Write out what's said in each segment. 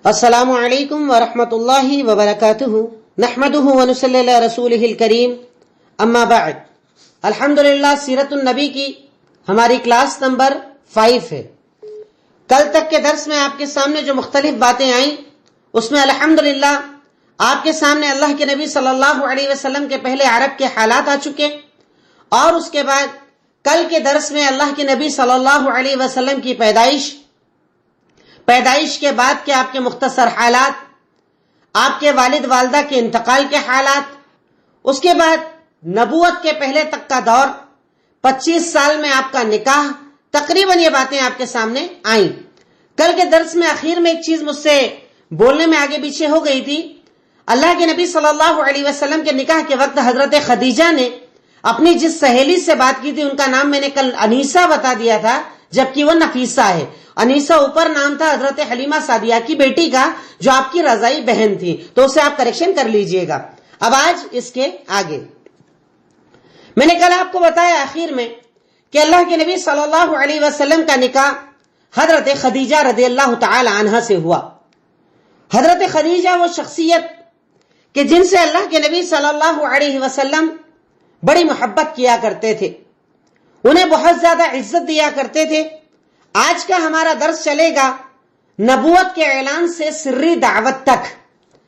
السلام علیکم ورحمۃ اللہ وبرکاتہ نحمدہ ونصلی علی رسولہ الکریم اما بعد الحمدللہ سیرت النبی کی ہماری کلاس نمبر 5 ہے۔ کل تک کے درس میں آپ کے سامنے جو مختلف باتیں آئیں اس میں الحمدللہ آپ کے سامنے اللہ کے نبی صلی اللہ علیہ وسلم کے پہلے عرب کے حالات آ چکے، اور اس کے بعد کل کے درس میں اللہ کے نبی صلی اللہ علیہ وسلم کی پیدائش کے بعد کے آپ کے مختصر حالات، آپ کے والد والدہ کے انتقال کے حالات، اس کے بعد نبوت کے پہلے تک کا دور، 25 سال میں آپ کا نکاح، تقریباً یہ باتیں آپ کے سامنے آئیں۔ کل کے درس میں آخر میں ایک چیز مجھ سے بولنے میں آگے پیچھے ہو گئی تھی۔ اللہ کے نبی صلی اللہ علیہ وسلم کے نکاح کے وقت حضرت خدیجہ نے اپنی جس سہیلی سے بات کی تھی، ان کا نام میں نے کل انیسہ بتا دیا تھا، جبکہ وہ نفیسہ ہے۔ انیسہ اوپر نام تھا حضرت حلیمہ سعدیہ کی بیٹی کا، جو آپ کی رضائی بہن تھی، تو اسے آپ کریکشن کر لیجئے گا۔ اب آج اس کے آگے میں نے کل آپ کو بتایا آخر میں کہ اللہ کے نبی صلی اللہ علیہ وسلم کا نکاح حضرت خدیجہ رضی اللہ تعالی عنہا سے ہوا۔ حضرت خدیجہ وہ شخصیت کہ جن سے اللہ کے نبی صلی اللہ علیہ وسلم بڑی محبت کیا کرتے تھے، انہیں بہت زیادہ عزت دیا کرتے تھے۔ آج کا ہمارا درس چلے گا نبوت کے اعلان سے سری دعوت تک،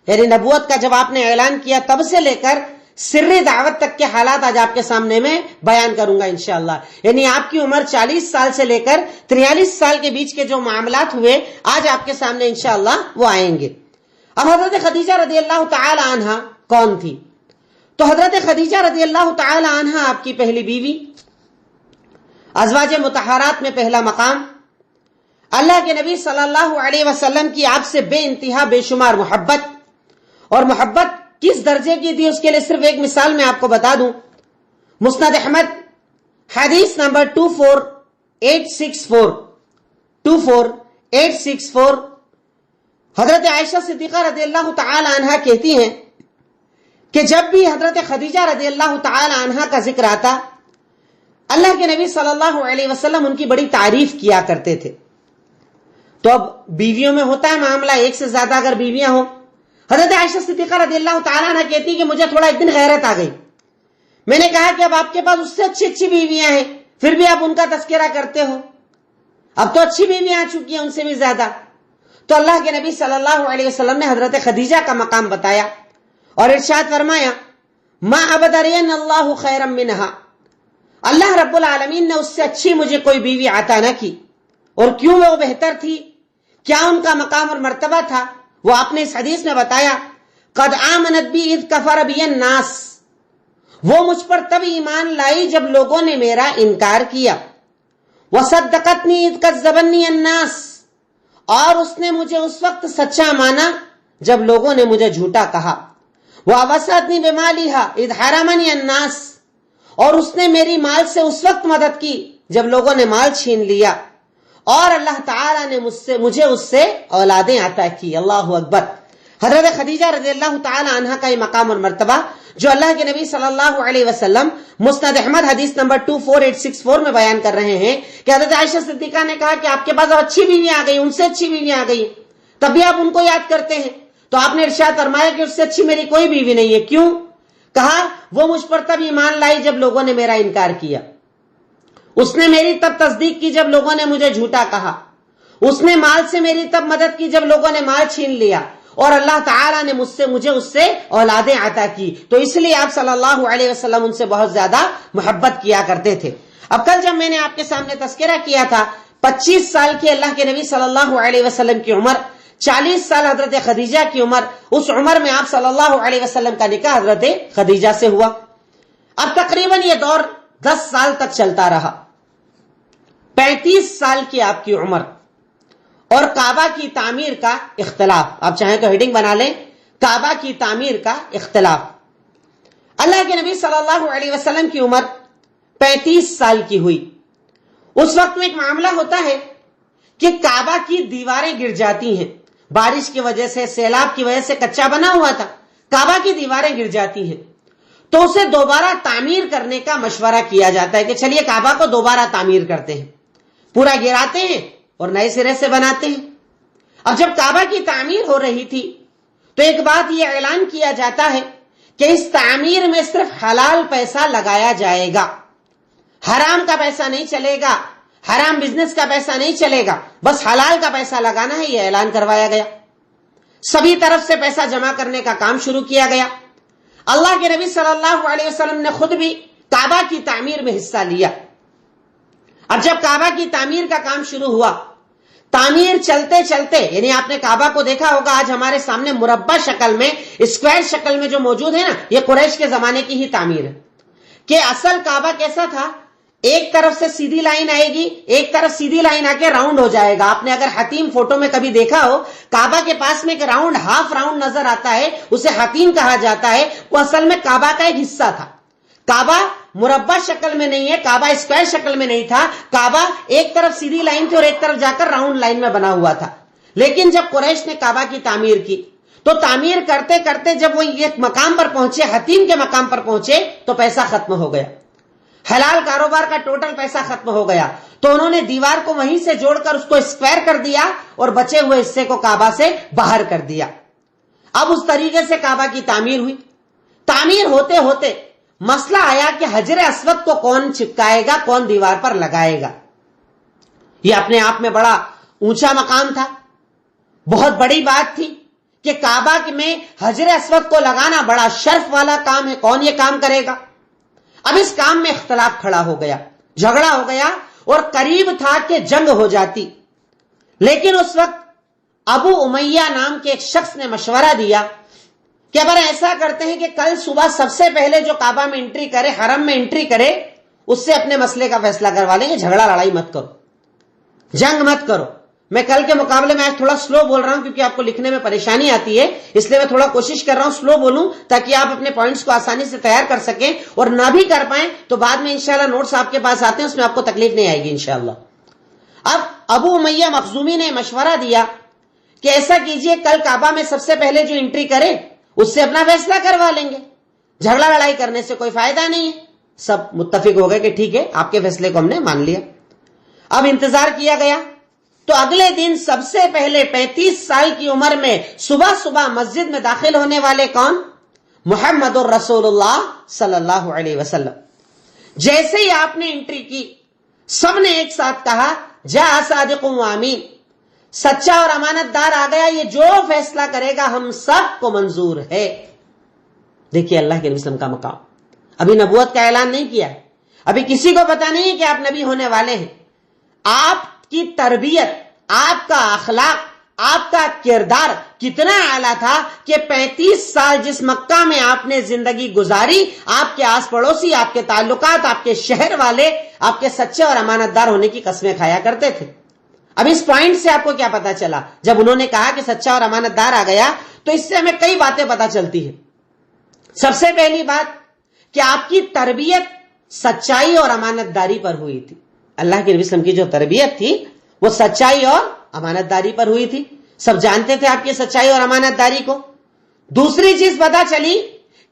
یعنی نبوت کا جب آپ نے اعلان کیا تب سے لے کر سری دعوت تک کے حالات آج آپ کے سامنے میں بیان کروں گا انشاءاللہ۔ یعنی آپ کی عمر 40 سال سے لے کر 43 سال کے بیچ کے جو معاملات ہوئے آج آپ کے سامنے انشاءاللہ وہ آئیں گے۔ اب حضرت خدیجہ رضی اللہ تعالی عنہا کون تھی؟ تو حضرت خدیجہ رضی اللہ تعالی عنہا آپ کی پہلی بیوی، ازواج مطہرات میں پہلا مقام، اللہ کے نبی صلی اللہ علیہ وسلم کی آپ سے بے انتہا بے شمار محبت، اور محبت کس درجے کی تھی اس کے لیے صرف ایک مثال میں آپ کو بتا دوں۔ مسند احمد حدیث نمبر 24864 حضرت عائشہ صدیقہ رضی اللہ تعالی عنہا کہتی ہیں کہ جب بھی حضرت خدیجہ رضی اللہ تعالی عنہا کا ذکر آتا، اللہ کے نبی صلی اللہ علیہ وسلم ان کی بڑی تعریف کیا کرتے تھے۔ تو اب بیویوں میں ہوتا ہے معاملہ، ایک سے زیادہ اگر بیویاں ہوں، حضرت عائشہ صدیقہ رضی اللہ تعالیٰ عنہ کہتی کہ مجھے تھوڑا ایک دن غیرت آ گئی۔ میں نے کہا کہ اب آپ کے پاس اس سے اچھی بیویاں ہیں، پھر بھی آپ ان کا تذکرہ کرتے ہو، اب تو اچھی بیویاں آ چکی ہیں ان سے بھی زیادہ۔ تو اللہ کے نبی صلی اللہ علیہ وسلم نے حضرت خدیجہ کا مقام بتایا اور ارشاد فرمایا ما ابدرین اللہ خیرا منہا، اللہ رب العالمین نے اس سے اچھی مجھے کوئی بیوی عطا نہ کی۔ اور کیوں وہ بہتر تھی، کیا ان کا مقام اور مرتبہ تھا، وہ آپ نے اس حدیث میں بتایا قد آمنت بی اذ کفر بی الناس، وہ مجھ پر تب ایمان لائی جب لوگوں نے میرا انکار کیا، وصدقتنی اذ کذبنی الناس، اور اس نے مجھے اس وقت سچا مانا جب لوگوں نے مجھے جھوٹا کہا، ووصتنی بمالھا اذ حرمنی الناس، اور اس نے میری مال سے اس وقت مدد کی جب لوگوں نے مال چھین لیا، اور اللہ تعالیٰ نے مجھے اس سے اولادیں عطا کی۔ اللہ اکبر۔ حضرت خدیجہ رضی اللہ تعالی عنہ کا یہ مقام اور مرتبہ جو اللہ کے نبی صلی اللہ علیہ وسلم مسند احمد حدیث نمبر 24864 میں بیان کر رہے ہیں کہ حضرت عائشہ صدیقہ نے کہا کہ آپ کے پاس اچھی بیویاں آ گئی، ان سے اچھی بیویاں آ گئی، تب بھی آپ ان کو یاد کرتے ہیں۔ تو آپ نے ارشاد فرمایا کہ اس سے اچھی میری کوئی بیوی نہیں ہے۔ کیوں؟ کہا وہ مجھ پر تب ایمان لائی جب لوگوں نے میرا انکار کیا، اس نے میری تب تصدیق کی جب لوگوں نے مجھے جھوٹا کہا، اس نے مال سے میری تب مدد کی جب لوگوں نے مال چھین لیا، اور اللہ تعالیٰ نے مجھے اس سے اولادیں عطا کی۔ تو اس لیے آپ صلی اللہ علیہ وسلم ان سے بہت زیادہ محبت کیا کرتے تھے۔ اب کل جب میں نے آپ کے سامنے تذکرہ کیا تھا 25 سال کی اللہ کے نبی صلی اللہ علیہ وسلم کی عمر، 40 سال حضرت خدیجہ کی عمر، اس عمر میں آپ صلی اللہ علیہ وسلم کا نکاح حضرت خدیجہ سے ہوا۔ اب تقریباً یہ دور 10 سال تک چلتا رہا۔ 35 سال کی آپ کی عمر اور کعبہ کی تعمیر کا اختلاف، آپ چاہیں تو ہیڈنگ بنا لیں، کعبہ کی تعمیر کا اختلاف۔ اللہ کے نبی صلی اللہ علیہ وسلم کی عمر 35 سال کی ہوئی۔ اس وقت میں ایک معاملہ ہوتا ہے کہ کعبہ کی دیواریں گر جاتی ہیں، بارش کی وجہ سے، سیلاب کی وجہ سے کچا بنا ہوا تھا، کعبہ کی دیواریں گر جاتی ہیں، تو اسے دوبارہ تعمیر کرنے کا مشورہ کیا جاتا ہے کہ چلیے کعبہ کو دوبارہ تعمیر کرتے ہیں، پورا گراتے ہیں اور نئے سرے سے بناتے ہیں۔ اب جب کعبہ کی تعمیر ہو رہی تھی تو ایک بات یہ اعلان کیا جاتا ہے کہ اس تعمیر میں صرف حلال پیسہ لگایا جائے گا، حرام کا پیسہ نہیں چلے گا، حرام بزنس کا پیسہ نہیں چلے گا، بس حلال کا پیسہ لگانا ہے، یہ اعلان کروایا گیا۔ سبھی طرف سے پیسہ جمع کرنے کا کام شروع کیا گیا۔ اللہ کے نبی صلی اللہ علیہ وسلم نے خود بھی کعبہ کی تعمیر میں حصہ لیا۔ اب جب کعبہ کی تعمیر کا کام شروع ہوا، تعمیر چلتے چلتے، یعنی آپ نے کعبہ کو دیکھا ہوگا آج ہمارے سامنے مربع شکل میں، اسکوائر شکل میں جو موجود ہے نا، یہ قریش کے زمانے کی ہی تعمیر ہے۔ کہ اصل کعبہ کیسا تھا؟ ایک طرف سے سیدھی لائن آئے گی، ایک طرف سیدھی لائن آ کے راؤنڈ ہو جائے گا۔ آپ نے اگر حتیم فوٹو میں کبھی دیکھا ہو، کعبہ کے پاس میں ایک راؤنڈ، ہاف راؤنڈ نظر آتا ہے، اسے حتیم کہا جاتا ہے۔ وہ اصل میں کعبہ کا ایک حصہ تھا۔ کعبہ مربع شکل میں نہیں ہے، کعبہ اسکوائر شکل میں نہیں تھا، کعبہ ایک طرف سیدھی لائن تھی اور ایک طرف جا کر راؤنڈ لائن میں بنا ہوا تھا۔ لیکن جب قریش نے کعبہ کی تعمیر کی تو تعمیر کرتے کرتے جب وہ ایک مقام پر پہنچے، حتیم کے مقام پر پہنچے، تو پیسہ ختم ہو گیا، حلال کاروبار کا ٹوٹل پیسہ ختم ہو گیا۔ تو انہوں نے دیوار کو وہیں سے جوڑ کر اس کو اسکوائر کر دیا اور بچے ہوئے حصے کو کعبہ سے باہر کر دیا۔ اب اس طریقے سے کعبہ کی تعمیر ہوئی۔ تعمیر ہوتے ہوتے مسئلہ آیا کہ حجر اسود کو کون چپکائے گا، کون دیوار پر لگائے گا۔ یہ اپنے آپ میں بڑا اونچا مقام تھا، بہت بڑی بات تھی کہ کعبہ میں حجر اسود کو لگانا بڑا شرف والا کام ہے، کون یہ کام کرے گا؟ اب اس کام میں اختلاف کھڑا ہو گیا، جھگڑا ہو گیا، اور قریب تھا کہ جنگ ہو جاتی۔ لیکن اس وقت ابو امیہ نام کے ایک شخص نے مشورہ دیا کہ اگر ایسا کرتے ہیں کہ کل صبح سب سے پہلے جو کعبہ میں انٹری کرے، حرم میں انٹری کرے، اس سے اپنے مسئلے کا فیصلہ کروا لیں گے، جھگڑا لڑائی مت کرو، جنگ مت کرو۔ میں کل کے مقابلے میں آج تھوڑا سلو بول رہا ہوں کیونکہ آپ کو لکھنے میں پریشانی آتی ہے، اس لیے میں تھوڑا کوشش کر رہا ہوں سلو بولوں تاکہ آپ اپنے پوائنٹس کو آسانی سے تیار کر سکیں، اور نہ بھی کر پائیں تو بعد میں انشاءاللہ نوٹس آپ کے پاس آتے ہیں، اس میں آپ کو تکلیف نہیں آئے گی انشاءاللہ۔ اب ابو امیہ مخزومی نے مشورہ دیا کہ ایسا کیجئے، کل کعبہ میں سب سے پہلے جو انٹری کرے اس سے اپنا فیصلہ کروا لیں گے، جھگڑا لڑائی کرنے سے کوئی فائدہ نہیں ہے۔ سب متفق ہو گئے کہ ٹھیک ہے، آپ کے فیصلے کو ہم نے مان لیا۔ اب انتظار کیا گیا تو اگلے دن سب سے پہلے 35 سال کی عمر میں صبح صبح مسجد میں داخل ہونے والے کون؟ محمد الرسول اللہ صلی اللہ علیہ وسلم۔ جیسے ہی آپ نے انٹری کی، سب نے ایک ساتھ کہا، جاء صادق و امین، سچا اور امانت دار آ گیا، یہ جو فیصلہ کرے گا ہم سب کو منظور ہے۔ دیکھیے اللہ کے نبی صلی اللہ علیہ وسلم کا مقام، ابھی نبوت کا اعلان نہیں کیا ہے، ابھی کسی کو پتا نہیں ہے کہ آپ نبی ہونے والے ہیں۔ آپ کی تربیت، آپ کا اخلاق، آپ کا کردار کتنا اعلیٰ تھا کہ 35 سال جس مکہ میں آپ نے زندگی گزاری، آپ کے آس پڑوسی، آپ کے تعلقات، آپ کے شہر والے آپ کے سچے اور امانت دار ہونے کی قسمیں کھایا کرتے تھے۔ اب اس پوائنٹ سے آپ کو کیا پتا چلا؟ جب انہوں نے کہا کہ سچا اور امانت دار آ گیا تو اس سے ہمیں کئی باتیں پتا چلتی ہیں۔ سب سے پہلی بات کہ آپ کی تربیت سچائی اور امانت داری پر ہوئی تھی۔ اللہ کے نبی صلی اللہ علیہ وسلم کی جو تربیت تھی وہ سچائی اور امانت داری پر ہوئی تھی، سب جانتے تھے آپ کی سچائی اور امانت داری کو۔ دوسری چیز پتا چلی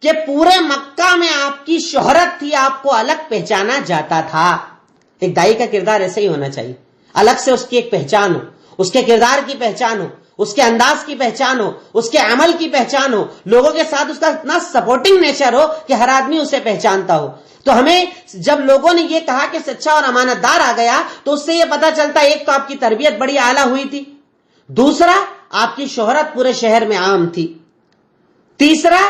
کہ پورے مکہ میں آپ کی شہرت تھی، آپ کو الگ پہچانا جاتا تھا۔ ایک دائی کا کردار ایسے ہی ہونا چاہیے، الگ سے اس کی ایک پہچان ہو، اس کے کردار کی پہچان ہو، اس کے انداز کی پہچان ہو، اس کے عمل کی پہچان ہو، لوگوں کے ساتھ اس کا اتنا سپورٹنگ نیچر ہو کہ ہر آدمی اسے پہچانتا ہو۔ تو ہمیں جب لوگوں نے یہ کہا کہ سچا اور امانت دار آ گیا تو اس سے یہ پتا چلتا، ایک تو آپ کی تربیت بڑی اعلیٰ ہوئی تھی، دوسرا آپ کی شہرت پورے شہر میں عام تھی، تیسرا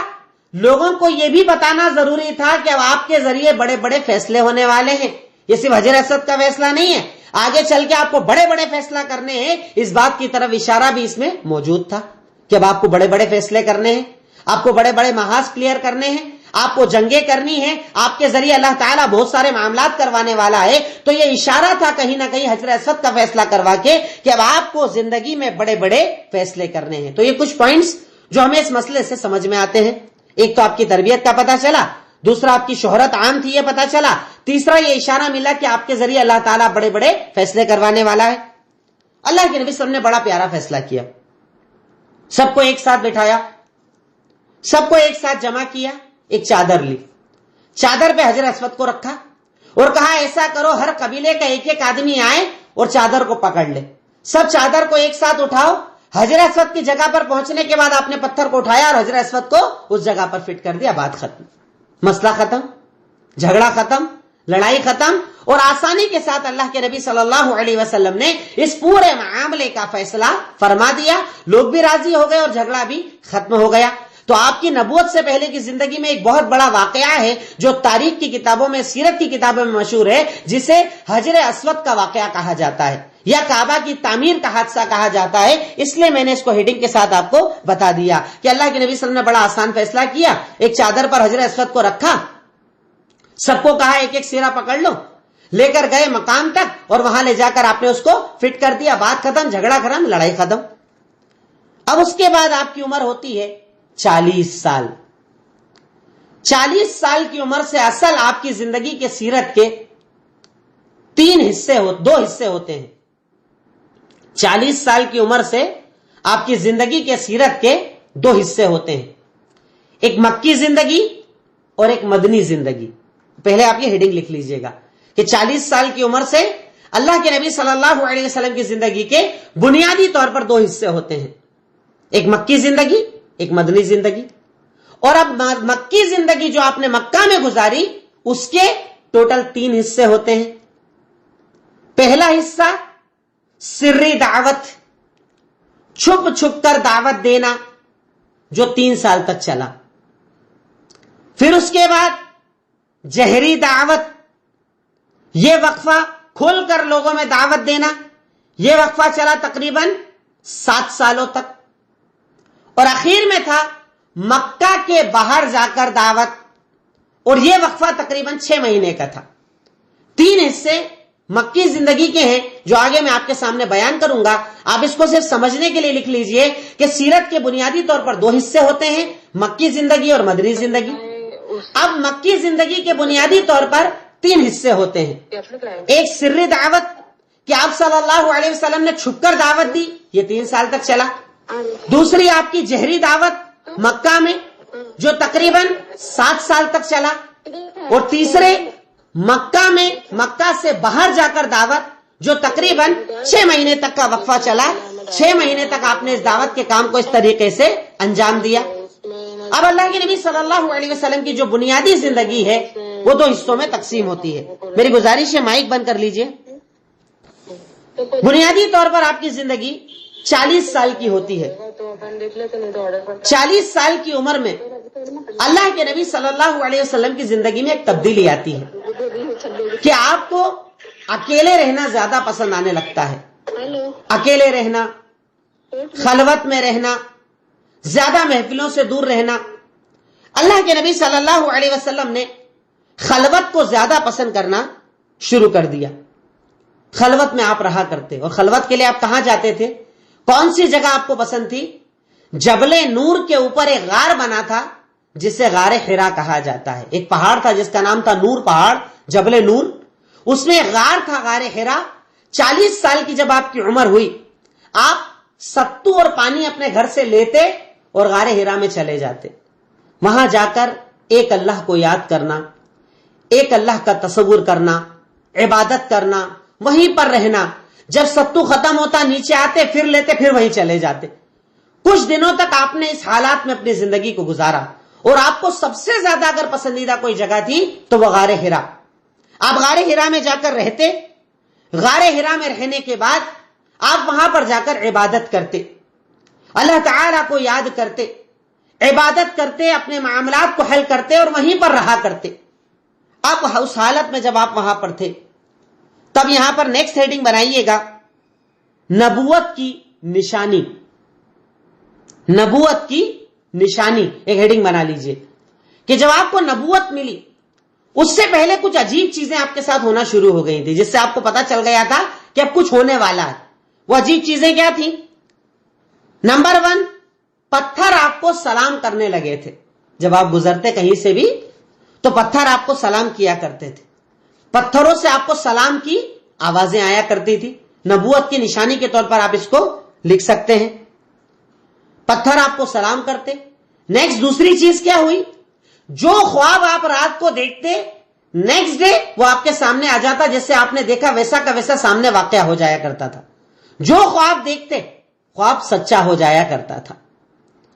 لوگوں کو یہ بھی بتانا ضروری تھا کہ اب آپ کے ذریعے بڑے بڑے فیصلے ہونے والے ہیں۔ یہ صرف حجر اسود کا فیصلہ نہیں ہے، آگے چل کے آپ کو بڑے بڑے فیصلہ کرنے ہیں، اس بات کی طرف اشارہ بھی اس میں موجود تھا کہ اب آپ کو بڑے بڑے فیصلے کرنے ہیں، آپ کو بڑے بڑے محاذ کلیئر کرنے ہیں، آپ کو جنگیں کرنی ہیں، آپ کے ذریعے اللہ تعالیٰ بہت سارے معاملات کروانے والا ہے۔ تو یہ اشارہ تھا کہیں نہ کہیں حجر اسود کا فیصلہ کروا کے کہ اب آپ کو زندگی میں بڑے بڑے فیصلے کرنے ہیں۔ تو یہ کچھ پوائنٹس جو ہمیں اس مسئلے سے سمجھ میں آتے ہیں۔ ایک تو آپ کی تربیت کا پتہ چلا، دوسرا آپ کی شہرت عام تھی یہ پتا چلا، تیسرا یہ اشارہ ملا کہ آپ کے ذریعے اللہ تعالیٰ بڑے بڑے فیصلے کروانے والا ہے۔ اللہ کے نبی صلی اللہ علیہ وسلم نے بڑا پیارا فیصلہ کیا، سب کو ایک ساتھ بٹھایا، سب کو ایک ساتھ جمع کیا، ایک چادر لی، چادر پہ حجر اسود کو رکھا اور کہا ایسا کرو ہر قبیلے کا ایک ایک آدمی آئے اور چادر کو پکڑ لے، سب چادر کو ایک ساتھ اٹھاؤ، حجر اسود کی جگہ پر پہنچنے کے بعد آپ نے پتھر کو اٹھایا اور حجر اسود کو اس جگہ پر فٹ کر دیا، بات ختم، مسئلہ ختم، جھگڑا ختم، لڑائی ختم، اور آسانی کے ساتھ اللہ کے نبی صلی اللہ علیہ وسلم نے اس پورے معاملے کا فیصلہ فرما دیا، لوگ بھی راضی ہو گئے اور جھگڑا بھی ختم ہو گیا۔ تو آپ کی نبوت سے پہلے کی زندگی میں ایک بہت بڑا واقعہ ہے جو تاریخ کی کتابوں میں، سیرت کی کتابوں میں مشہور ہے، جسے حجر اسود کا واقعہ کہا جاتا ہے یا کعبہ کی تعمیر کا حادثہ کہا جاتا ہے۔ اس لیے میں نے اس کو ہیڈنگ کے ساتھ آپ کو بتا دیا کہ اللہ کے نبی صلی اللہ علیہ وسلم نے بڑا آسان فیصلہ کیا، ایک چادر پر حجر اسود کو رکھا، سب کو کہا ایک ایک سیرا پکڑ لو، لے کر گئے مقام تک اور وہاں لے جا کر آپ نے اس کو فٹ کر دیا، بات ختم، جھگڑا ختم، لڑائی ختم۔ اب اس کے بعد آپ کی عمر ہوتی ہے 40 سال۔ 40 سال کی عمر سے اصل آپ کی زندگی کے سیرت کے دو حصے ہوتے ہیں۔ 40 سال کی عمر سے آپ کی زندگی کے سیرت کے 2 حصے ہوتے ہیں، ایک مکی زندگی اور ایک مدنی زندگی۔ پہلے آپ یہ ہیڈنگ لکھ لیجئے گا کہ 40 سال کی عمر سے اللہ کے نبی صلی اللہ علیہ وسلم کی زندگی کے بنیادی طور پر 2 حصے ہوتے ہیں، ایک مکی زندگی، ایک مدنی زندگی۔ اور اب مکی زندگی جو آپ نے مکہ میں گزاری، اس کے ٹوٹل 3 حصے ہوتے ہیں۔ پہلا حصہ سری دعوت، چھپ چھپ کر دعوت دینا، جو 3 سال تک چلا۔ پھر اس کے بعد جہری دعوت، یہ وقفہ کھول کر لوگوں میں دعوت دینا، یہ وقفہ چلا تقریباً 7 سالوں تک۔ اور اخیر میں تھا مکہ کے باہر جا کر دعوت، اور یہ وقفہ تقریباً 6 مہینے کا تھا۔ 3 حصے مکی زندگی کے ہیں جو آگے میں آپ کے سامنے بیان کروں گا۔ آپ اس کو صرف سمجھنے کے لیے لکھ لیجئے کہ سیرت کے بنیادی طور پر 2 حصے ہوتے ہیں، مکی زندگی اور مدنی زندگی۔ اب مکی زندگی کے بنیادی طور پر 3 حصے ہوتے ہیں، ایک سری دعوت کہ آپ صلی اللہ علیہ وسلم نے چھپ کر دعوت دی، یہ 3 سال تک چلا۔ دوسری آپ کی جہری دعوت مکہ میں جو تقریباً 7 سال تک چلا، اور تیسرے مکہ میں مکہ سے باہر جا کر دعوت جو تقریباً 6 مہینے تک کا وقفہ چلا۔ 6 مہینے تک آپ نے اس دعوت کے کام کو اس طریقے سے انجام دیا۔ اب اللہ کے نبی صلی اللہ علیہ وسلم کی جو بنیادی زندگی ہے وہ 2 حصوں میں تقسیم ہوتی ہے۔ میری گزارش ہے مائک بند کر لیجئے۔ بنیادی طور پر آپ کی زندگی 40 سال کی ہوتی ہے۔ 40 سال کی عمر میں اللہ کے نبی صلی اللہ علیہ وسلم کی زندگی میں ایک تبدیلی آتی ہے کہ آپ کو اکیلے رہنا زیادہ پسند آنے لگتا ہے۔ اکیلے رہنا، خلوت میں رہنا، زیادہ محفلوں سے دور رہنا۔ اللہ کے نبی صلی اللہ علیہ وسلم نے خلوت کو زیادہ پسند کرنا شروع کر دیا۔ خلوت میں آپ رہا کرتے، اور خلوت کے لیے آپ کہاں جاتے تھے؟ کون سی جگہ آپ کو پسند تھی؟ جبل نور کے اوپر ایک غار بنا تھا جسے غار حرا کہا جاتا ہے۔ ایک پہاڑ تھا جس کا نام تھا نور پہاڑ، جبل نور، اس میں ایک غار تھا، غار حرا۔ 40 سال کی جب آپ کی عمر ہوئی، آپ ستو اور پانی اپنے گھر سے لیتے اور غار حرا میں چلے جاتے۔ وہاں جا کر ایک اللہ کو یاد کرنا، ایک اللہ کا تصور کرنا، عبادت کرنا، وہیں پر رہنا۔ جب ستو ختم ہوتا نیچے آتے، پھر لیتے، پھر وہیں چلے جاتے۔ کچھ دنوں تک آپ نے اس حالات میں اپنی زندگی کو گزارا، اور آپ کو سب سے زیادہ اگر پسندیدہ کوئی جگہ تھی تو وہ غار حرا۔ آپ غار حرا میں جا کر رہتے، غار حرا میں رہنے کے بعد آپ وہاں پر جا کر عبادت کرتے، اللہ تعالیٰ کو یاد کرتے، عبادت کرتے، اپنے معاملات کو حل کرتے اور وہیں پر رہا کرتے۔ اب اس حالت میں جب آپ وہاں پر تھے، تب یہاں پر نیکسٹ ہیڈنگ بنائیے گا، نبوت کی نشانی۔ نبوت کی نشانی ایک ہیڈنگ بنا لیجئے کہ جب آپ کو نبوت ملی، اس سے پہلے کچھ عجیب چیزیں آپ کے ساتھ ہونا شروع ہو گئی تھی، جس سے آپ کو پتا چل گیا تھا کہ اب کچھ ہونے والا ہے۔ وہ عجیب چیزیں کیا تھیں؟ نمبر 1، پتھر آپ کو سلام کرنے لگے تھے۔ جب آپ گزرتے کہیں سے بھی تو پتھر آپ کو سلام کیا کرتے تھے، پتھروں سے آپ کو سلام کی آوازیں آیا کرتی تھی۔ نبوت کی نشانی کے طور پر آپ اس کو لکھ سکتے ہیں، پتھر آپ کو سلام کرتے۔ نیکسٹ دوسری چیز کیا ہوئی؟ جو خواب آپ رات کو دیکھتے، نیکسٹ ڈے وہ آپ کے سامنے آ جاتا، جیسے آپ نے دیکھا ویسا کا ویسا سامنے واقعہ ہو جایا کرتا تھا۔ جو خواب دیکھتے خواب سچا ہو جایا کرتا تھا۔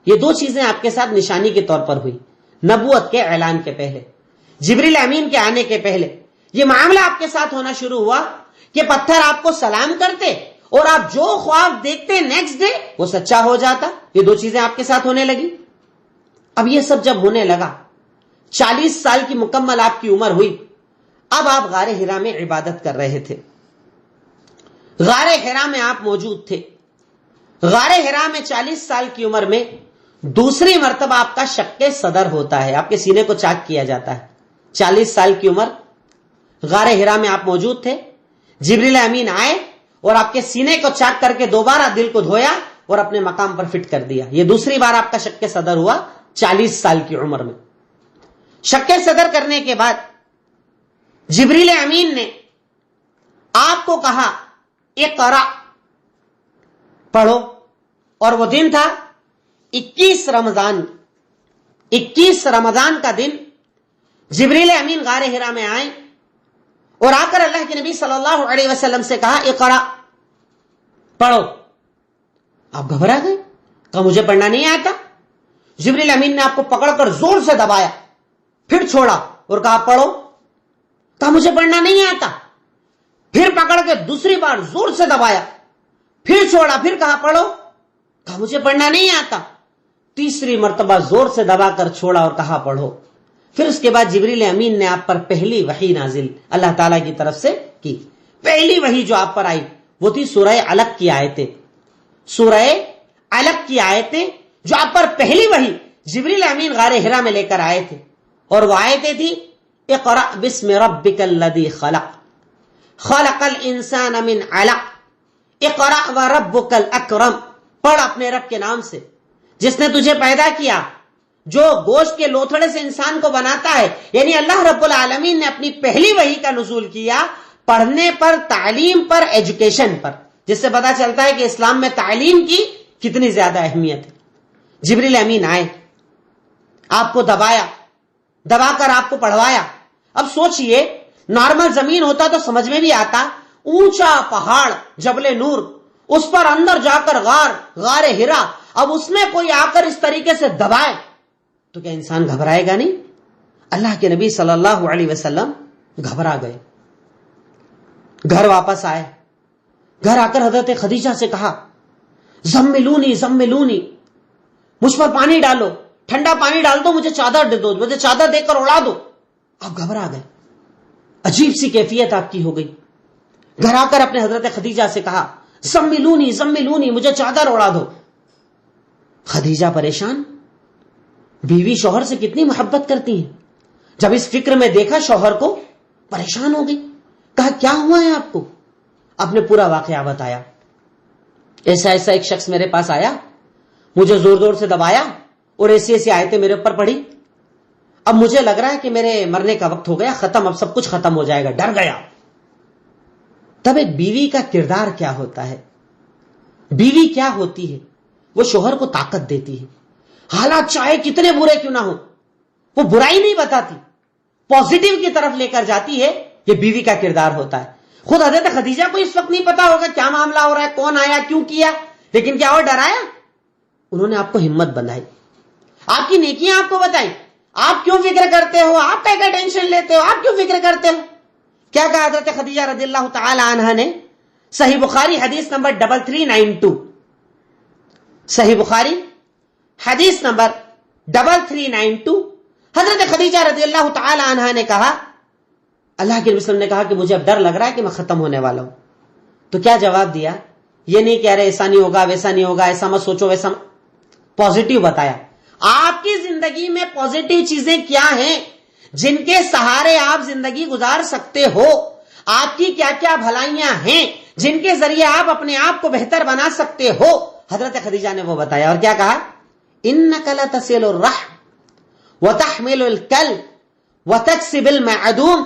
یہ دو چیزیں آپ کے ساتھ نشانی کے طور پر ہوئی، نبوت کے اعلان کے پہلے، جبریل امین کے آنے کے پہلے یہ معاملہ آپ کے ساتھ ہونا شروع ہوا کہ پتھر آپ کو سلام کرتے اور آپ جو خواب دیکھتے نیکسٹ ڈے وہ سچا ہو جاتا۔ یہ دو چیزیں آپ کے ساتھ ہونے لگی۔ اب یہ سب جب ہونے لگا، 40 سال کی مکمل آپ کی عمر ہوئی، اب آپ غار حرا میں عبادت کر رہے تھے، غار حرا میں آپ موجود تھے۔ غار حرا میں 40 سال کی عمر میں دوسری مرتبہ آپ کا شق صدر ہوتا ہے، آپ کے سینے کو چاک کیا جاتا ہے۔ 40 سال کی عمر، غار حرا میں آپ موجود تھے، جبریل امین آئے اور آپ کے سینے کو چاک کر کے دوبارہ دل کو دھویا اور اپنے مقام پر فٹ کر دیا۔ یہ دوسری بار آپ کا شق صدر ہوا 40 سال کی عمر میں۔ شق صدر کرنے کے بعد جبریل امین نے آپ کو کہا اقرا، پڑھو، اور وہ دن تھا 21 رمضان۔ 21 رمضان کا دن جبریل امین غار حرا میں آئے اور آ کر اللہ کے نبی صلی اللہ علیہ وسلم سے کہا اقرا، پڑھو۔ آپ گھبرا گئے، کہا مجھے پڑھنا نہیں آتا۔ جبریل امین نے آپ کو پکڑ کر زور سے دبایا، پھر چھوڑا اور کہا پڑھو، کہا مجھے پڑھنا نہیں آتا۔ پھر پکڑ کے دوسری بار زور سے دبایا، پھر چھوڑا، پھر کہا پڑھو، کہا مجھے پڑھنا نہیں آتا۔ تیسری مرتبہ زور سے دبا کر چھوڑا اور کہا پڑھو۔ پھر اس کے بعد جبریل امین نے آپ پر پہلی وحی نازل اللہ تعالیٰ کی طرف سے کی۔ پہلی وحی جو آپ پر آئی وہ تھی سورہ علق کی آیتیں، سورہ علق کی آیتیں جو آپ پر پہلی وحی جبریل امین غار حرا میں لے کر آئے تھے، اور وہ آیتیں تھی اقرأ بسم ربک الذی خلق، خلق الانسان من علق، اقرأ وربک الاکرم، پڑھ اپنے رب کے نام سے جس نے تجھے پیدا کیا، جو گوشت کے لوتھڑے سے انسان کو بناتا ہے۔ یعنی اللہ رب العالمین نے اپنی پہلی وحی کا نزول کیا پڑھنے پر، تعلیم پر، ایجوکیشن پر، جس سے پتا چلتا ہے کہ اسلام میں تعلیم کی کتنی زیادہ اہمیت ہے۔ جبریل امین آئے، آپ کو دبایا، دبا کر آپ کو پڑھوایا۔ اب سوچئے نارمل زمین ہوتا تو سمجھ میں بھی آتا، اونچا پہاڑ جبل نور، اس پر اندر جا کر غار حرا، اب اس میں کوئی آ کر اس طریقے سے دبائے تو کیا انسان گھبرائے گا نہیں؟ اللہ کے نبی صلی اللہ علیہ وسلم گھبرا گئے، گھر واپس آئے، گھر آ کر حضرت خدیجہ سے کہا زملونی زملونی، مجھ پر پانی ڈالو، ٹھنڈا پانی ڈال دو، مجھے چادر دے دو، مجھے چادر دے کر اڑا دو۔ آپ گھبرا گئے، عجیب سی کیفیت آپ کی ہو گئی۔ گھر آ کر اپنے حضرت خدیجہ سے کہا زملونی زملونی، مجھے چادر اڑا دو۔ خدیجہ پریشان، بیوی شوہر سے کتنی محبت کرتی ہیں، جب اس فکر میں دیکھا شوہر کو پریشان ہو گئی، کہا کیا ہوا ہے آپ کو؟ آپ نے پورا واقعہ بتایا، ایسا ایسا ایک شخص میرے پاس آیا، مجھے زور زور سے دبایا اور ایسی ایسی آیتیں میرے اوپر پڑھی، اب مجھے لگ رہا ہے کہ میرے مرنے کا وقت ہو گیا، ختم، اب سب کچھ ختم ہو جائے گا، ڈر گیا۔ تب ایک بیوی کا کردار کیا ہوتا ہے، بیوی کیا ہوتی ہے؟ وہ شوہر کو طاقت دیتی ہے، حالات چاہے کتنے برے کیوں نہ ہو، وہ برائی نہیں بتاتی، پازیٹیو کی طرف لے کر جاتی ہے۔ یہ بیوی کا کردار ہوتا ہے۔ خود حضرت خدیجہ کو اس وقت نہیں پتا ہوگا کیا معاملہ ہو رہا ہے، کون آیا، کیوں کیا، لیکن کیا اور ڈرایا؟ انہوں نے آپ کو ہمت بندھائی، آپ کی نیکیاں آپ کو بتائیں، آپ کیوں فکر کرتے ہو، آپ کا ٹینشن لیتے ہو، آپ کیوں فکر کرتے ہو؟ کیا کہا حضرت خدیجہ رضی اللہ تعالی عنہا نے؟ صحیح بخاری حدیث نمبر 3392، صحیح بخاری حدیث نمبر 3392، حضرت خدیجہ رضی اللہ تعالی عنہا نے کہا، اللہ کے رسول نے کہا کہ مجھے اب ڈر لگ رہا ہے کہ میں ختم ہونے والا ہوں۔ تو کیا جواب دیا؟ یہ نہیں کہہ رہے ایسا نہیں ہوگا، ویسا نہیں ہوگا، ایسا مت سوچو، ویسا پازیٹیو بتایا۔ آپ کی زندگی میں پازیٹیو چیزیں کیا ہیں جن کے سہارے آپ زندگی گزار سکتے ہو؟ آپ کی کیا کیا بھلائیاں ہیں جن کے ذریعے آپ اپنے آپ کو بہتر بنا سکتے ہو؟ حضرت خدیجہ نے وہ بتایا، اور کیا کہا؟ انک لتصل الرحم وتحمل الکلب وتکسب المعدوم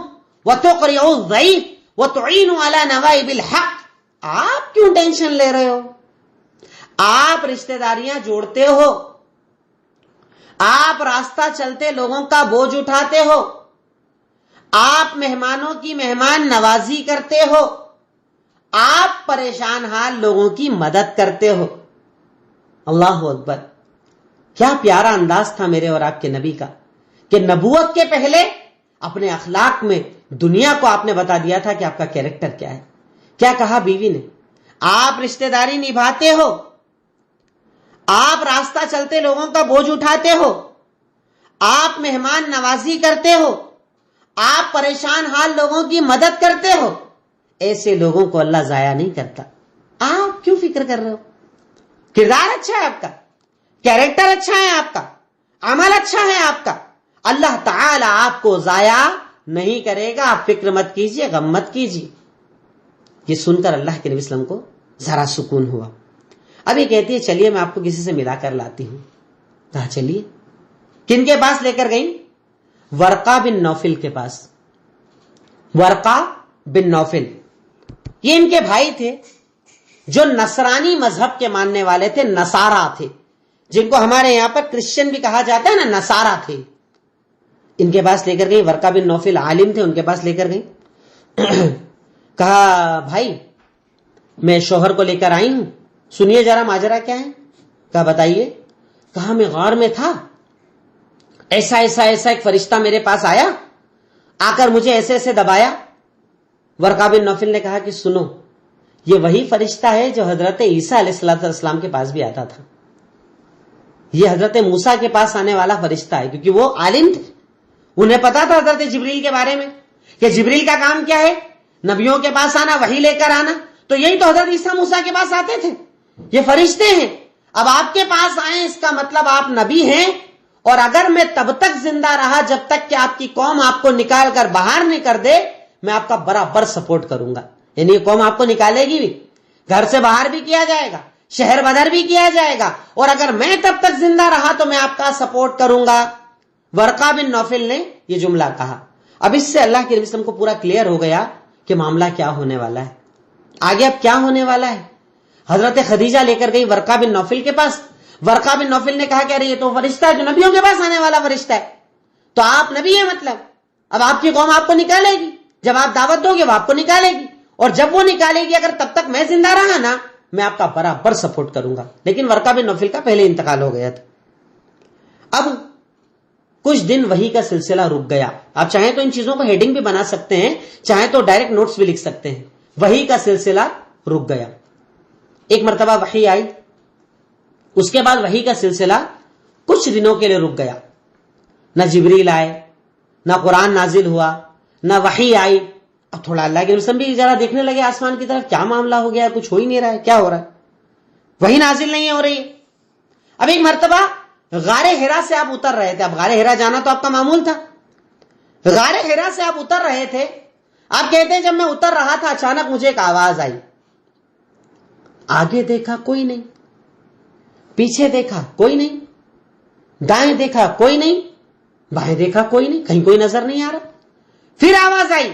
وتقرع الضعیف وتعین علی نوائب الحق۔ آپ کیوں ٹینشن لے رہے ہو؟ آپ رشتہ داریاں جوڑتے ہو، آپ راستہ چلتے لوگوں کا بوجھ اٹھاتے ہو، آپ مہمانوں کی مہمان نوازی کرتے ہو، آپ پریشان حال لوگوں کی مدد کرتے ہو، اللہ اکبر، کیا پیارا انداز تھا میرے اور آپ کے نبی کا کہ نبوت کے پہلے اپنے اخلاق میں دنیا کو آپ نے بتا دیا تھا کہ آپ کا کیریکٹر کیا ہے. کیا کہا بیوی نے؟ آپ رشتہ داری نبھاتے ہو، آپ راستہ چلتے لوگوں کا بوجھ اٹھاتے ہو، آپ مہمان نوازی کرتے ہو، آپ پریشان حال لوگوں کی مدد کرتے ہو. ایسے لوگوں کو اللہ ضائع نہیں کرتا. آپ کیوں فکر کر رہے ہو؟ کردار اچھا ہے آپ کا، کیریکٹر اچھا ہے آپ کا، عمل اچھا ہے آپ کا، اللہ تعالی آپ کو ضائع نہیں کرے گا. آپ فکر مت کیجیے، غم مت کیجیے. یہ سن کر اللہ کے نبی صلی اللہ علیہ وسلم کو ذرا سکون ہوا. ابھی کہتی ہے چلیے میں آپ کو کسی سے ملا کر لاتی ہوں. کہا چلیے. کن کے پاس لے کر گئی؟ ورقہ بن نوفل کے پاس. ورقہ بن نوفل یہ ان کے بھائی تھے جو نصرانی مذہب کے ماننے والے تھے، نصارہ تھے، جن کو ہمارے یہاں پر کرسچن بھی کہا جاتا ہے نا، نصارہ تھے. ان کے پاس لے کر گئی. ورقہ بن نوفل عالم تھے، ان کے پاس لے کر گئی. کہا بھائی میں شوہر کو لے کر آئی ہوں، سنیے ذرا ماجرا کیا ہے. کہا بتائیے. کہا میں غار میں تھا، ایسا ایسا ایسا ایک فرشتہ میرے پاس آیا، آ کر مجھے ایسے ایسے دبایا. ورقہ بن نوفل نے کہا کہ سنو، یہ وہی فرشتہ ہے جو حضرت عیسیٰ علیہ السلام کے پاس بھی آتا تھا. یہ حضرت موسیٰ کے پاس آنے والا فرشتہ ہے، کیونکہ وہ عالم تھے، انہیں پتا تھا حضرت جبریل کے بارے میں کہ جبریل کا کام کیا ہے، نبیوں کے پاس آنا، وحی لے کر آنا. تو یہی تو حضرت عیسیٰ موسیٰ کے پاس آتے تھے. یہ فرشتے ہیں. اب آپ کے پاس آئے اس کا مطلب آپ نبی ہیں، اور اگر میں تب تک زندہ رہا جب تک کہ آپ کی قوم آپ کو نکال کر باہر نہیں کر دے، میں آپ کا برابر سپورٹ کروں گا. یعنی یہ قوم آپ کو نکالے گی بھی، گھر سے باہر بھی کیا جائے گا، شہر بدر بھی کیا جائے گا، اور اگر میں تب تک زندہ رہا تو میں آپ کا سپورٹ کروں گا. ورقہ بن نوفل نے یہ جملہ کہا. اب اس سے اللہ کے نبی صلی اللہ علیہ وسلم کو پورا کلیئر ہو گیا کہ معاملہ کیا ہونے والا ہے. آگے اب کیا ہونے والا ہے؟ حضرت خدیجہ لے کر گئی ورقہ بن نوفل کے پاس. ورقہ بن نوفل نے کہا کہ ارے یہ تو فرشتہ ہے جو نبیوں کے پاس آنے والا فرشتہ ہے، تو آپ نبی ہیں، مطلب اب آپ کی قوم آپ کو نکالے گی، جب آپ دعوت دو گے وہ آپ کو نکالے گی، اور جب وہ نکالے گی اگر تب تک میں زندہ رہا نا، میں آپ کا برابر سپورٹ کروں گا. لیکن ورقہ بن نوفل کا پہلے انتقال ہو گیا تھا. اب کچھ دن وحی کا سلسلہ رک گیا. آپ چاہیں تو ان چیزوں کو ہیڈنگ بھی بنا سکتے ہیں، چاہیں تو ڈائریکٹ نوٹس بھی لکھ سکتے ہیں. وحی کا سلسلہ رک گیا. ایک مرتبہ وحی آئی، اس کے بعد وحی کا سلسلہ کچھ دنوں کے لیے رک گیا. نہ جبریل آئے، نہ قرآن نازل ہوا، نہ وحی آئی. اب تھوڑا اللہ کے رسول بھی ذرا دیکھنے لگے آسمان کی طرف، کیا معاملہ ہو گیا ہے، کچھ ہو ہی نہیں رہا ہے، کیا ہو رہا ہے، وحی نازل نہیں ہو رہی ہے. اب ایک مرتبہ غار حرا سے آپ اتر رہے تھے. اب غار حرا جانا تو آپ کا معمول تھا. غار حرا سے آپ اتر رہے تھے. آپ کہتے ہیں جب میں اتر رہا تھا اچانک مجھے ایک آواز آئی. آگے دیکھا کوئی نہیں، پیچھے دیکھا کوئی نہیں، دائیں دیکھا کوئی نہیں، بائیں دیکھا کوئی نہیں، کہیں کوئی نظر نہیں آ رہا. پھر آواز آئی،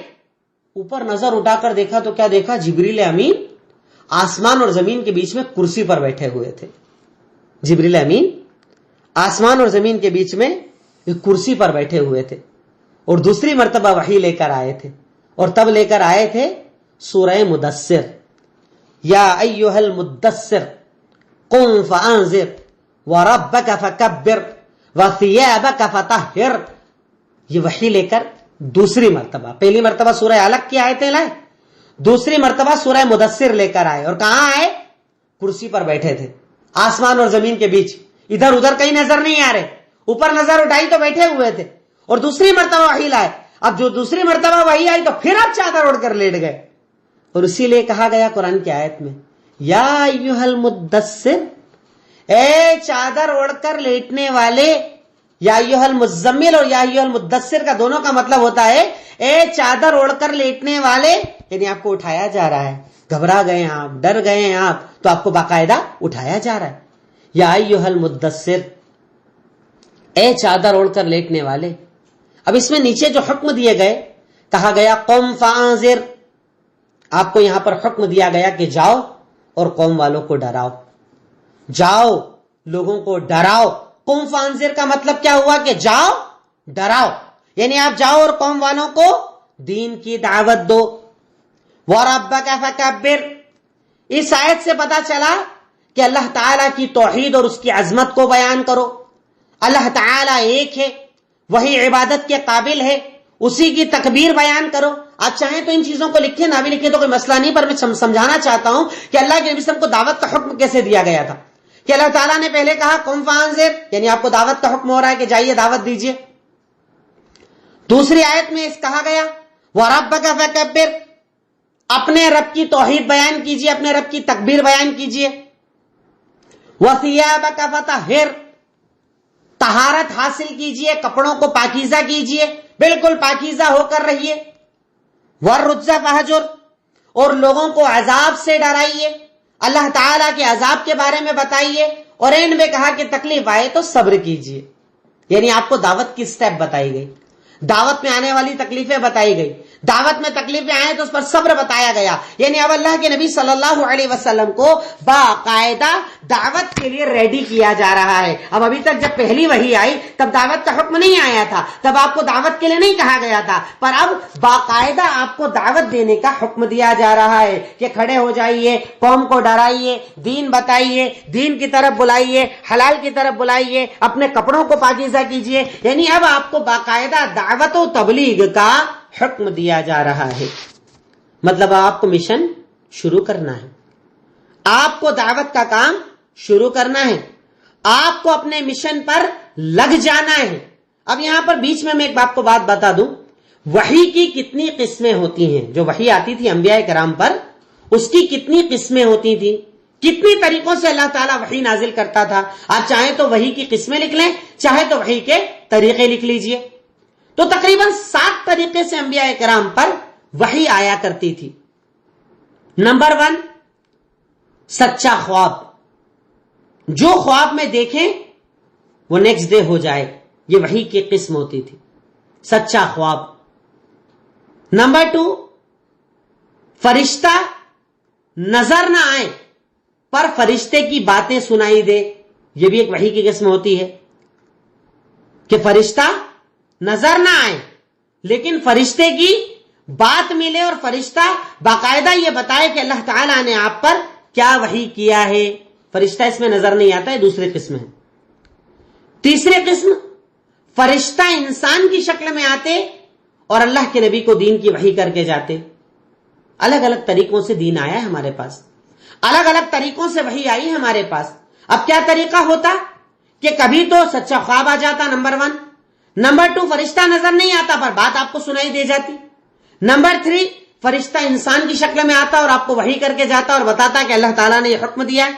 اوپر نظر اٹھا کر دیکھا تو کیا دیکھا؟ جبریل امین آسمان اور زمین کے بیچ میں کرسی پر بیٹھے ہوئے تھے. جبریل امین آسمان اور زمین کے بیچ میں ایک کرسی پر بیٹھے ہوئے تھے. اور دوسری مرتبہ وحی لے کر آئے تھے، اور تب لے کر آئے تھے سورہ مدثر. یا ایھا المدثر قم فانذر وربک فکبر وثیابک فطہر. یہ وحی لے کر دوسری مرتبہ، پہلی مرتبہ سورہ علق کی آیتیں لائے، دوسری مرتبہ سورہ مدثر لے کر آئے. اور کہاں آئے؟ کرسی پر بیٹھے تھے آسمان اور زمین کے بیچ، ادھر ادھر کہیں نظر نہیں آ رہے، اوپر نظر اٹھائی تو بیٹھے ہوئے تھے. اور دوسری مرتبہ وحی لائے. اب جو دوسری مرتبہ وحی آئی تو پھر آپ چادر اوڑھ کر لیٹ گئے. اور اسی لیے کہا گیا قرآن کی آیت میں، یا ایھا المدثر، اے چادر اوڑھ کر لیٹنے والے. یا ایھا المزمل اور یا ایھا المدثر کا دونوں کا مطلب ہوتا ہے اے چادر اوڑھ کر لیٹنے والے، یعنی آپ کو اٹھایا جا رہا ہے. گھبرا گئے ہیں آپ، ڈر گئے ہیں آپ، تو آپ کو باقاعدہ اٹھایا جا رہا ہے. یا ایھا المدثر، اے چادر اوڑھ کر لیٹنے والے. اب اس میں نیچے جو حکم دیے گئے، کہا گیا قم فانذر، آپ کو یہاں پر حکم دیا گیا کہ جاؤ اور قوم والوں کو ڈراؤ، جاؤ لوگوں کو ڈراؤ. قم فانذر کا مطلب کیا ہوا؟ کہ جاؤ ڈراؤ، یعنی آپ جاؤ اور قوم والوں کو دین کی دعوت دو. وَرَبَّكَ فَكَبِّرْ، اس آیت سے پتا چلا کہ اللہ تعالیٰ کی توحید اور اس کی عظمت کو بیان کرو. اللہ تعالیٰ ایک ہے, وہی عبادت کے قابل ہے, اسی کی تکبیر بیان کرو. آپ چاہیں تو ان چیزوں کو لکھیں, نہ بھی لکھیں تو کوئی مسئلہ نہیں, پر میں سمجھانا چاہتا ہوں کہ اللہ کے نبی صلی اللہ علیہ وسلم کو دعوت کا حکم کیسے دیا گیا تھا. کہ اللہ تعالیٰ نے پہلے کہا قم فانذر, یعنی آپ کو دعوت کا حکم ہو رہا ہے کہ جائیے دعوت دیجیے. دوسری آیت میں کہا گیا وَرَبَّكَ فَكَبِّرْ, اپنے رب کی توحید بیان کیجیے, اپنے رب کی تکبیر بیان کیجیے. وَثِيَابَكَ فَطَهِّرْ, طہارت حاصل کیجیے, کپڑوں کو پاکیزہ کیجیے, بالکل پاکیزہ ہو کر رہیے. وَالرُّجْزَ فَهْجُرْ, اور لوگوں کو عذاب سے ڈرائیے, اللہ تعالیٰ کے عذاب کے بارے میں بتائیے. اور اینڈ میں کہا کہ تکلیف آئے تو صبر کیجیے. یعنی آپ کو دعوت کی سٹیپ بتائی گئی, دعوت میں آنے والی تکلیفیں بتائی گئی, دعوت میں تکلیفیں آئیں تو اس پر صبر بتایا گیا. یعنی اب اللہ کے نبی صلی اللہ علیہ وسلم کو باقاعدہ دعوت کے لیے ریڈی کیا جا رہا ہے. اب ابھی تک جب پہلی وحی آئی تب دعوت کا حکم نہیں آیا تھا, تب آپ کو دعوت کے لیے نہیں کہا گیا تھا, پر اب باقاعدہ آپ کو دعوت دینے کا حکم دیا جا رہا ہے کہ کھڑے ہو جائیے, قوم کو ڈرائیے, دین بتائیے, دین کی طرف بلائیے, حلال کی طرف بلائیے, اپنے کپڑوں کو پاکیزہ کیجیے. یعنی اب آپ کو باقاعدہ دعوت و تبلیغ کا حکم دیا جا رہا ہے. مطلب آپ کو مشن شروع کرنا ہے, آپ کو دعوت کا کام شروع کرنا ہے, آپ کو اپنے مشن پر لگ جانا ہے. اب یہاں پر بیچ میں ایک آپ کو بات بتا دوں, وحی کی کتنی قسمیں ہوتی ہیں. جو وحی آتی تھی انبیاء کرام پر, اس کی کتنی قسمیں ہوتی تھی, کتنی طریقوں سے اللہ تعالیٰ وحی نازل کرتا تھا. آپ چاہیں تو وحی کی قسمیں لکھ لیں, چاہے تو وحی کے طریقے لکھ لیجئے. تو تقریباً 7 طریقے سے انبیاء کرام پر وحی آیا کرتی تھی. نمبر 1, سچا خواب. جو خواب میں دیکھیں وہ نیکسٹ ڈے ہو جائے, یہ وحی کی قسم ہوتی تھی, سچا خواب. نمبر 2, فرشتہ نظر نہ آئے پر فرشتے کی باتیں سنائی دے, یہ بھی ایک وحی کی قسم ہوتی ہے. کہ فرشتہ نظر نہ آئے لیکن فرشتے کی بات ملے اور فرشتہ باقاعدہ یہ بتائے کہ اللہ تعالیٰ نے آپ پر کیا وحی کیا ہے. فرشتہ اس میں نظر نہیں آتا ہے, دوسری قسم ہے. تیسری قسم, فرشتہ انسان کی شکل میں آتے اور اللہ کے نبی کو دین کی وحی کر کے جاتے. الگ الگ طریقوں سے دین آیا ہے ہمارے پاس, الگ الگ طریقوں سے وحی آئی ہے ہمارے پاس. اب کیا طریقہ ہوتا کہ کبھی تو سچا خواب آ جاتا, نمبر 1. نمبر 2, فرشتہ نظر نہیں آتا پر بات آپ کو سنائی دے جاتی. نمبر 3, فرشتہ انسان کی شکل میں آتا اور آپ کو وحی کر کے جاتا اور بتاتا کہ اللہ تعالیٰ نے یہ حکم دیا ہے.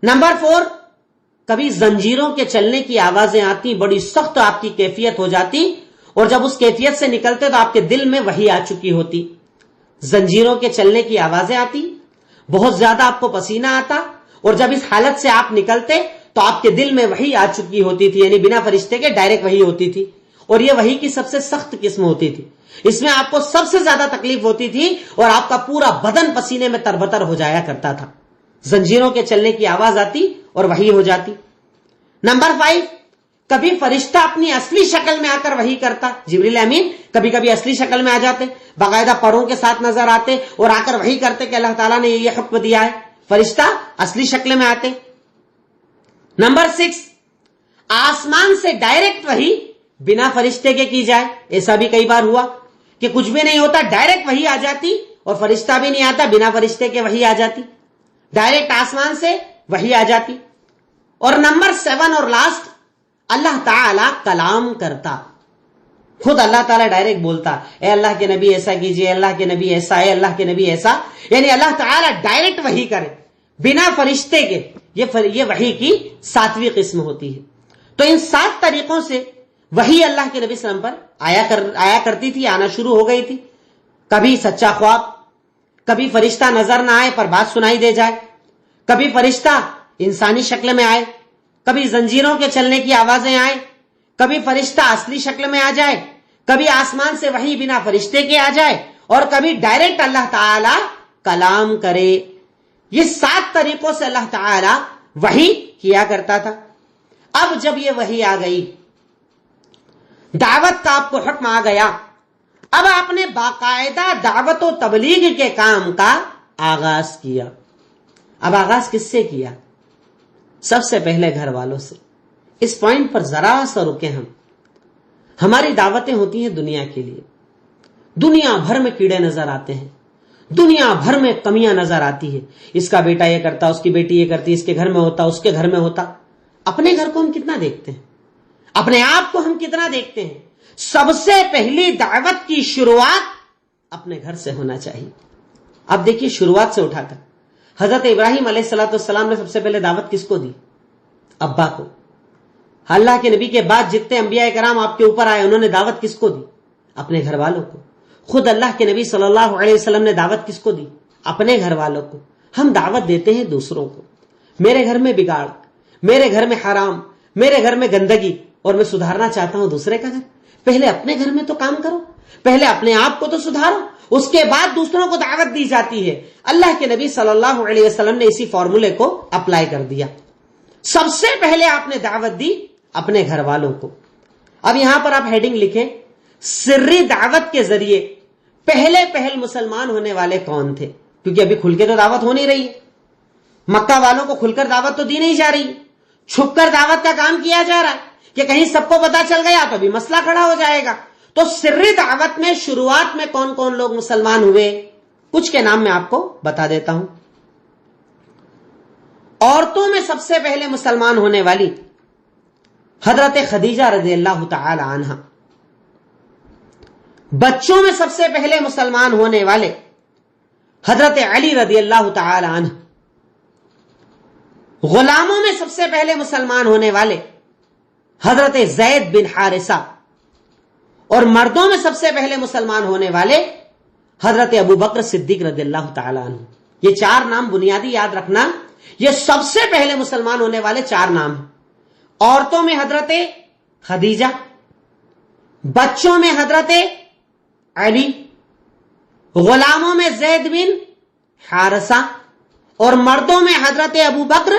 نمبر 4, کبھی زنجیروں کے چلنے کی آوازیں آتی, بڑی سخت آپ کی کیفیت ہو جاتی, اور جب اس کیفیت سے نکلتے تو آپ کے دل میں وحی آ چکی ہوتی. زنجیروں کے چلنے کی آوازیں آتی, بہت زیادہ آپ کو پسینہ آتا, اور جب اس حالت سے آپ نکلتے تو آپ کے دل میں وحی آ چکی ہوتی تھی. یعنی بنا فرشتے کے ڈائریکٹ وحی ہوتی تھی, اور یہ وحی کی سب سے سخت قسم ہوتی تھی. اس میں آپ کو سب سے زیادہ تکلیف ہوتی تھی اور آپ کا پورا بدن پسینے میں تربتر ہو جایا کرتا تھا. زنجیروں کے چلنے کی آواز آتی اور وحی ہو جاتی. نمبر 5, کبھی فرشتہ اپنی اصلی شکل میں آ کر وحی کرتا. جبریل امین کبھی کبھی اصلی شکل میں آ جاتے, باقاعدہ پروں کے ساتھ نظر آتے اور آ کر وحی کرتے کہ اللہ تعالیٰ نے یہ حکم دیا ہے. فرشتہ اصلی شکل میں آتے. نمبر 6, آسمان سے ڈائریکٹ وحی بنا فرشتے کے کی جائے. ایسا بھی کئی بار ہوا کہ کچھ بھی نہیں ہوتا, ڈائریکٹ وحی آ جاتی اور فرشتہ بھی نہیں آتا, بنا فرشتے کے وحی آ جاتی, ڈائریکٹ آسمان سے وحی آ جاتی. اور نمبر 7 اور لاسٹ, اللہ تعالیٰ کلام کرتا, خود اللہ تعالیٰ ڈائریکٹ بولتا, اے اللہ کے نبی ایسا کیجئے, اے اللہ کے نبی ایسا, اے اللہ کے نبی ایسا. یعنی اللہ تعالیٰ ڈائریکٹ وحی کرے بنا فرشتے کے. یہ وحی کی 7ویں قسم ہوتی ہے. تو ان 7 طریقوں سے وحی اللہ کے نبی صلی اللہ علیہ وسلم پر آیا کرتی تھی, آنا شروع ہو گئی تھی. کبھی سچا خواب, کبھی فرشتہ نظر نہ آئے پر بات سنائی دے جائے, کبھی فرشتہ انسانی شکل میں آئے, کبھی زنجیروں کے چلنے کی آوازیں آئے, کبھی فرشتہ اصلی شکل میں آ جائے, کبھی آسمان سے وحی بنا فرشتے کے آ جائے, اور کبھی ڈائریکٹ اللہ تعالی کلام کرے. یہ 7 طریقوں سے اللہ تعالی وحی کیا کرتا تھا. اب جب یہ وحی آ گئی, دعوت کا آپ کو حکم آ گیا, اب آپ نے باقاعدہ دعوت و تبلیغ کے کام کا آغاز کیا. اب آغاز کس سے کیا؟ سب سے پہلے گھر والوں سے. اس پوائنٹ پر ذرا سا رکے ہم. ہماری دعوتیں ہوتی ہیں دنیا کے لیے. دنیا بھر میں کیڑے نظر آتے ہیں, دنیا بھر میں کمیاں نظر آتی ہے. اس کا بیٹا یہ کرتا, اس کی بیٹی یہ کرتی, اس کے گھر میں ہوتا, اس کے گھر میں ہوتا. اپنے گھر کو ہم کتنا دیکھتے ہیں, اپنے آپ کو ہم کتنا دیکھتے ہیں؟ سب سے پہلی دعوت کی شروعات اپنے گھر سے ہونا چاہیے. اب دیکھیے شروعات سے اٹھا کر حضرت ابراہیم علیہ السلام نے سب سے پہلے دعوت کس کو دی؟ ابا کو. اللہ کے نبی کے بعد جتنے انبیاء کرام آپ کے اوپر آئے انہوں نے دعوت کس کو دی؟ اپنے گھر والوں کو. خود اللہ کے نبی صلی اللہ علیہ وسلم نے دعوت کس کو دی؟ اپنے گھر والوں کو. ہم دعوت دیتے ہیں دوسروں کو. میرے گھر میں بگاڑ, میرے گھر میں حرام, میرے گھر میں گندگی, اور میں سدھارنا چاہتا ہوں دوسرے کا گھر. پہلے اپنے گھر میں تو کام کرو, پہلے اپنے آپ کو تو سدھارو, اس کے بعد دوسروں کو دعوت دی جاتی ہے. اللہ کے نبی صلی اللہ علیہ وسلم نے اسی فارمولے کو اپلائی کر دیا. سب سے پہلے آپ نے دعوت دی اپنے گھر والوں کو. اب یہاں پر آپ ہیڈنگ لکھیں, سری دعوت کے ذریعے پہل مسلمان ہونے والے کون تھے؟ کیونکہ ابھی کھل کے تو دعوت ہو نہیں رہی ہے. مکہ والوں کو کھل کر دعوت تو دی نہیں جا رہی, چھپ کر دعوت کا کام کیا جا رہا ہے کہ کہیں سب کو پتا چل گیا تو ابھی مسئلہ کھڑا ہو جائے گا. تو سری دعوت میں شروعات میں کون کون لوگ مسلمان ہوئے, کچھ کے نام میں آپ کو بتا دیتا ہوں. عورتوں میں سب سے پہلے مسلمان ہونے والی حضرت خدیجہ رضی اللہ تعالی عنہا. بچوں میں سب سے پہلے مسلمان ہونے والے حضرت علی رضی اللہ تعالی عنہ. غلاموں میں سب سے پہلے مسلمان ہونے والے حضرت زید بن حارثہ. اور مردوں میں سب سے پہلے مسلمان ہونے والے حضرت ابو بکر صدیق رضی اللہ تعالی عنہ. یہ چار نام بنیادی یاد رکھنا, یہ سب سے پہلے مسلمان ہونے والے چار نام ہیں. عورتوں میں حضرت خدیجہ, بچوں میں حضرت علی, غلاموں میں زید بن حارثہ, اور مردوں میں حضرت ابو بکر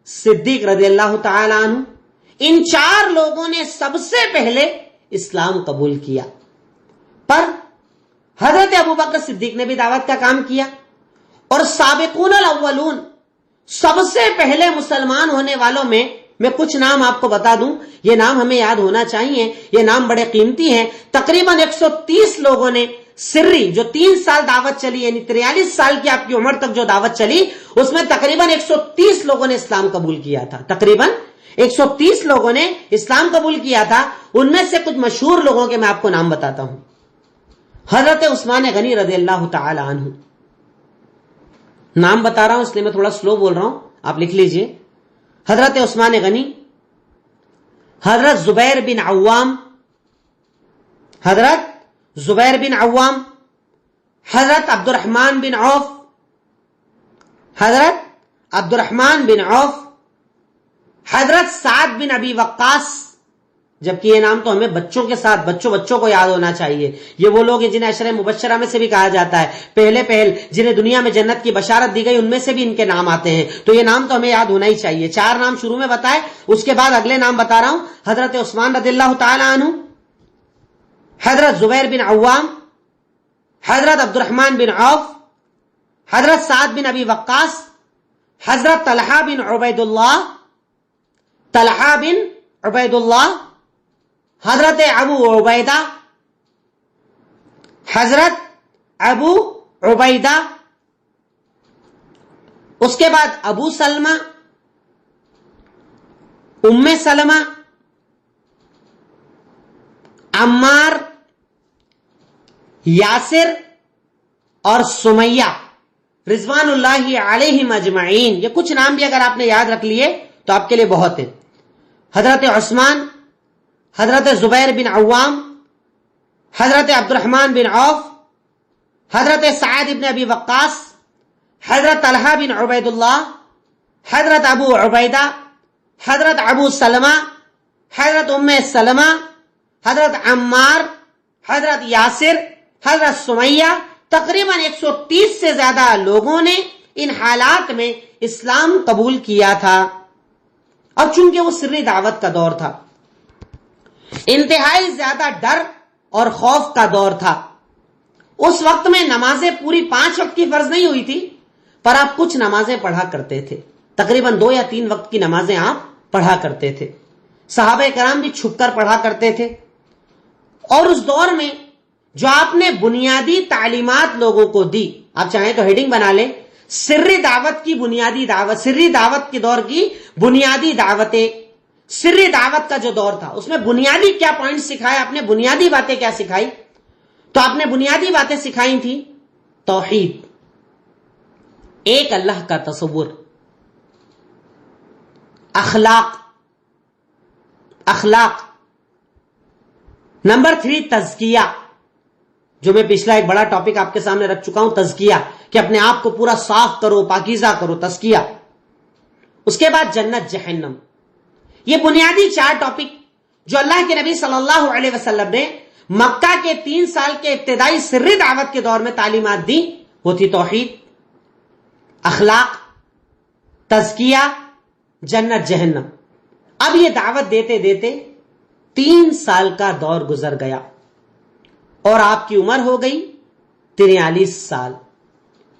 صدیق رضی اللہ تعالی عنہ. ان چار لوگوں نے سب سے پہلے اسلام قبول کیا. پر حضرت ابو بکر صدیق نے بھی دعوت کا کام کیا, اور سابقون الاولون سب سے پہلے مسلمان ہونے والوں میں کچھ نام آپ کو بتا دوں, یہ نام ہمیں یاد ہونا چاہیے, یہ نام بڑے قیمتی ہیں. تقریباً 130 لوگوں نے سری جو 3 سال دعوت چلی, یعنی 43 سال کی آپ کی عمر تک جو دعوت چلی, اس میں تقریباً 130 لوگوں نے اسلام قبول کیا تھا. تقریباً 130 لوگوں نے اسلام قبول کیا تھا. ان میں سے کچھ مشہور لوگوں کے میں آپ کو نام بتاتا ہوں. حضرت عثمان غنی رضی اللہ تعالی عنہ. نام بتا رہا ہوں اس لیے میں تھوڑا سلو بول رہا ہوں, آپ لکھ لیجئے. حضرت عثمان غنی, حضرت زبیر بن عوام, حضرت زبیر بن عوام, حضرت عبد الرحمن بن عوف, حضرت عبد الرحمن بن عوف, حضرت سعد بن ابی وقاص. جبکہ یہ نام تو ہمیں بچوں کے ساتھ بچوں کو یاد ہونا چاہیے. یہ وہ لوگ ہیں جنہیں عشرہ مبشرہ میں سے بھی کہا جاتا ہے, پہل جنہیں دنیا میں جنت کی بشارت دی گئی, ان میں سے بھی ان کے نام آتے ہیں. تو یہ نام تو ہمیں یاد ہونا ہی چاہیے. 4 نام شروع میں بتائے, اس کے بعد اگلے نام بتا رہا ہوں. حضرت عثمان رضی اللہ تعالی عنہ, حضرت زبیر بن عوام, حضرت عبد الرحمن بن عوف, حضرت سعد بن ابی وقاص, حضرت طلحہ بن عبید اللہ, حضرت ابو عبیدہ, حضرت ابو عبیدہ. اس کے بعد ابو سلمہ, ام سلمہ, عمار, یاسر اور سمیہ رضوان اللہ علیہم اجمعین. یہ کچھ نام بھی اگر آپ نے یاد رکھ لیے تو آپ کے لیے بہت ہیں. حضرت عثمان, حضرت زبیر بن عوام, حضرت عبد الرحمن بن عوف, حضرت سعد بن ابی وقاص, حضرت طلحہ بن عبید اللہ, حضرت ابو عبیدہ, حضرت ابو سلمہ, حضرت ام سلمہ, حضرت عمار, حضرت یاسر, حضرت سمیہ. تقریباً 130 سے زیادہ لوگوں نے ان حالات میں اسلام قبول کیا تھا. اب چونکہ وہ سری دعوت کا دور تھا, انتہائی زیادہ ڈر اور خوف کا دور تھا. اس وقت میں نمازیں پوری 5 وقت کی فرض نہیں ہوئی تھی, پر آپ کچھ نمازیں پڑھا کرتے تھے، تقریباً 2 یا 3 وقت کی نمازیں آپ پڑھا کرتے تھے. صحابہ کرام بھی چھپ کر پڑھا کرتے تھے. اور اس دور میں جو آپ نے بنیادی تعلیمات لوگوں کو دی، آپ چاہیں تو ہیڈنگ بنا لیں، سری دعوت کی بنیادی دعوت، سری دعوت کے دور کی بنیادی دعوتیں. سری دعوت کا جو دور تھا اس میں بنیادی کیا پوائنٹ سکھائے آپ نے، بنیادی باتیں کیا سکھائی؟ تو آپ نے بنیادی باتیں سکھائی تھی توحید، ایک اللہ کا تصور، اخلاق. نمبر 3 تزکیہ، جو میں پچھلا ایک بڑا ٹاپک آپ کے سامنے رکھ چکا ہوں، تزکیہ، کہ اپنے آپ کو پورا صاف کرو، پاکیزہ کرو، تزکیہ. اس کے بعد جنت جہنم. یہ بنیادی 4 ٹاپک جو اللہ کے نبی صلی اللہ علیہ وسلم نے مکہ کے 3 سال کے ابتدائی سری دعوت کے دور میں تعلیمات دی، وہ تھی توحید، اخلاق، تزکیہ، جنت جہنم. اب یہ دعوت دیتے دیتے 3 سال کا دور گزر گیا اور آپ کی عمر ہو گئی 43 سال،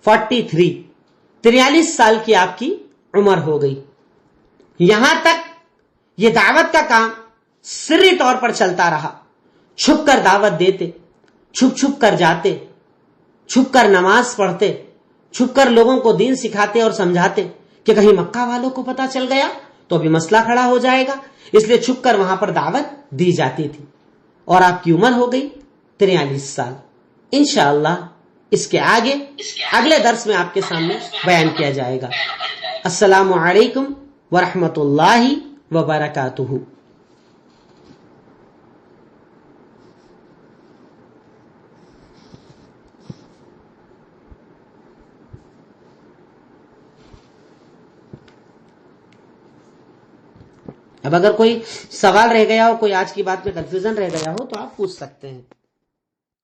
43 سال کی آپ کی عمر ہو گئی. یہاں تک یہ دعوت کا کام سری طور پر چلتا رہا. چھپ کر دعوت دیتے، چھپ کر جاتے، چھپ کر نماز پڑھتے، چھپ کر لوگوں کو دین سکھاتے اور سمجھاتے کہ کہیں مکہ والوں کو پتا چل گیا تو ابھی مسئلہ کھڑا ہو جائے گا، اس لیے چھپ کر وہاں پر دعوت دی جاتی تھی. اور آپ کی عمر ہو گئی 43 سال. انشاءاللہ اس کے آگے اگلے درس میں آپ کے سامنے بیان کیا جائے گا. السلام علیکم ورحمۃ اللہ وبرکاتہ. اب اگر کوئی سوال رہ گیا ہو، کوئی آج کی بات میں کنفیوژن رہ گیا ہو تو آپ پوچھ سکتے ہیں.